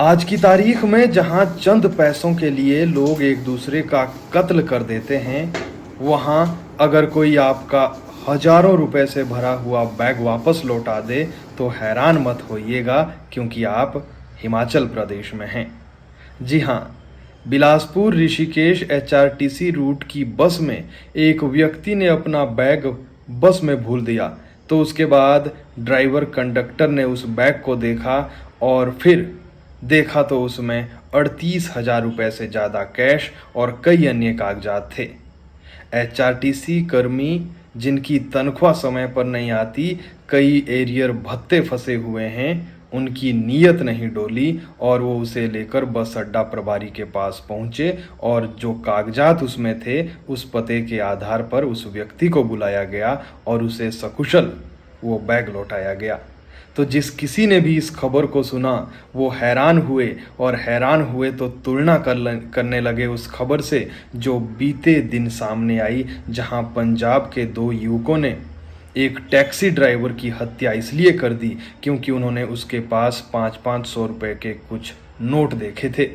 आज की तारीख में जहां चंद पैसों के लिए लोग एक दूसरे का कत्ल कर देते हैं, वहां अगर कोई आपका हजारों रुपए से भरा हुआ बैग वापस लौटा दे तो हैरान मत होइएगा, क्योंकि आप हिमाचल प्रदेश में हैं। जी हाँ, बिलासपुर ऋषिकेश एचआरटीसी रूट की बस में एक व्यक्ति ने अपना बैग बस में भूल दिया, तो उसके बाद ड्राइवर कंडक्टर ने उस बैग को देखा और फिर देखा तो उसमें 38,000 रुपये से ज़्यादा कैश और कई अन्य कागजात थे। एचआरटीसी कर्मी जिनकी तनख्वाह समय पर नहीं आती, कई एरियर भत्ते फंसे हुए हैं, उनकी नीयत नहीं डोली और वो उसे लेकर बस अड्डा प्रभारी के पास पहुंचे और जो कागजात उसमें थे उस पते के आधार पर उस व्यक्ति को बुलाया गया और उसे सकुशल वो बैग लौटाया गया। तो जिस किसी ने भी इस खबर को सुना वो हैरान हुए और हैरान हुए तो तुलना करने लगे उस खबर से जो बीते दिन सामने आई, जहां पंजाब के 2 युवकों ने एक टैक्सी ड्राइवर की हत्या इसलिए कर दी क्योंकि उन्होंने उसके पास 500-500 रुपए के कुछ नोट देखे थे।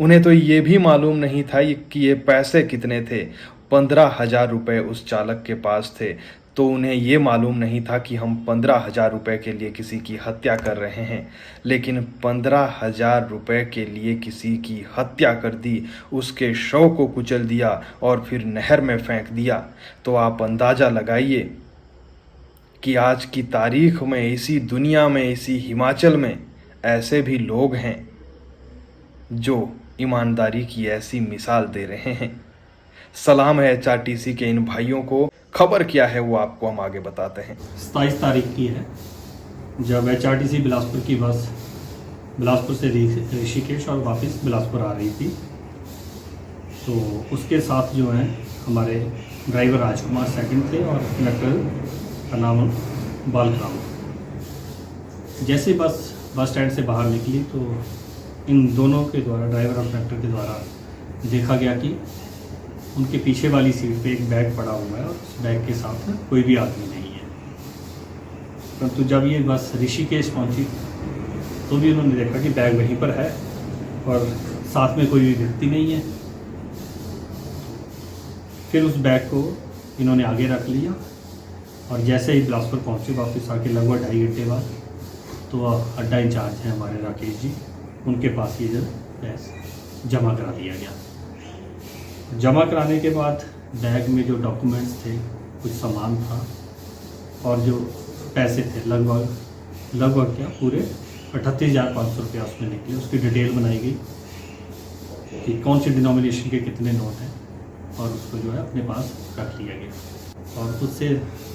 उन्हें तो ये भी मालूम नहीं था कि ये पैसे कितने थे। 15,000 रुपये उस चालक के पास थे, तो उन्हें ये मालूम नहीं था कि हम 15,000 रुपये के लिए किसी की हत्या कर रहे हैं। लेकिन 15,000 रुपये के लिए किसी की हत्या कर दी, उसके शव को कुचल दिया और फिर नहर में फेंक दिया। तो आप अंदाज़ा लगाइए कि आज की तारीख में, इसी दुनिया में, इसी हिमाचल में ऐसे भी लोग हैं जो ईमानदारी की ऐसी मिसाल दे रहे हैं। सलाम है एचआरटीसी के इन भाइयों को। खबर क्या है वो आपको हम आगे बताते हैं। 27 तारीख की है, जब एचआरटीसी बिलासपुर की बस बिलासपुर से ऋषिकेश और वापस बिलासपुर आ रही थी, तो उसके साथ जो है हमारे ड्राइवर राजकुमार सेकंड थे और कंडक्टर का नाम बालराम। जैसे बस स्टैंड से बाहर निकली तो इन दोनों के द्वारा, ड्राइवर और कंडक्टर के द्वारा, देखा गया कि उनके पीछे वाली सीट पे एक बैग पड़ा हुआ है और उस बैग के साथ कोई भी आदमी नहीं है। परंतु जब ये बस ऋषिकेश पहुंची तो भी उन्होंने देखा कि बैग वहीं पर है और साथ में कोई भी व्यक्ति नहीं है। फिर उस बैग को इन्होंने आगे रख लिया और जैसे ही बिलासपुर पहुंचे वापस आके लगभग 2.5 घंटे बाद, तो अड्डा इंचार्ज हैं हमारे राकेश जी, उनके पास ये जो बैग जमा करा दिया गया। जमा कराने के बाद बैग में जो डॉक्यूमेंट्स थे, कुछ सामान था और जो पैसे थे, लगभग क्या पूरे 38,500 रुपया उसमें निकले। उसकी डिटेल बनाई गई कि कौन सी डिनोमिनेशन के कितने नोट हैं और उसको जो है अपने पास रख लिया गया। और उससे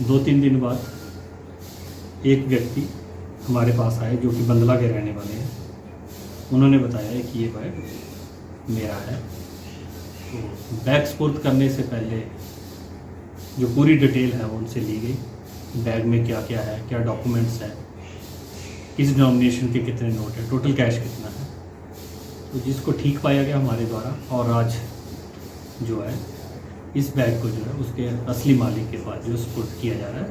2-3 दिन बाद एक व्यक्ति हमारे पास आए जो कि बंदला के रहने वाले हैं। उन्होंने बताया कि ये बैग मेरा है। तो बैग स्पुर्द करने से पहले जो पूरी डिटेल है वो उनसे ली गई। बैग में क्या क्या है, क्या डॉक्यूमेंट्स हैं, किस डिनोमिनेशन के कितने नोट हैं, टोटल कैश कितना है। तो जिसको ठीक पाया गया हमारे द्वारा, और आज जो है इस बैग को जो है उसके असली मालिक के पास जो स्पुर्द किया जा रहा है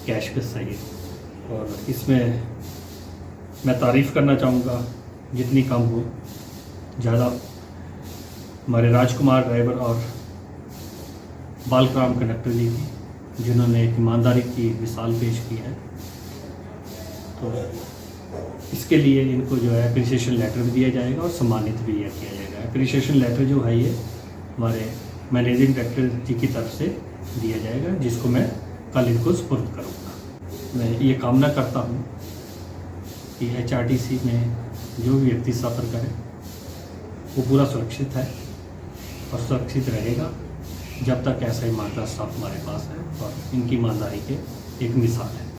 कैश के सहित। और इसमें मैं तारीफ़ करना चाहूँगा, जितनी कम हो ज़्यादा, हमारे राजकुमार ड्राइवर और बालराम कंडक्टर जी की, जिन्होंने एक ईमानदारी की मिसाल पेश की है। तो इसके लिए इनको जो है अप्रिसिएशन लेटर भी दिया जाएगा और सम्मानित भी किया जाएगा। अप्रिसिएशन लेटर जो है ये हमारे मैनेजिंग डायरेक्टर जी की तरफ से दिया जाएगा, जिसको मैं कल इनको सुपुर्द करूँगा। मैं ये कामना करता हूँ कि एचआरटीसी में जो भी व्यक्ति सफ़र करे वो पूरा सुरक्षित है और सुरक्षित रहेगा जब तक ऐसा ईमानदार स्टाफ हमारे पास है, और इनकी ईमानदारी के एक मिसाल है।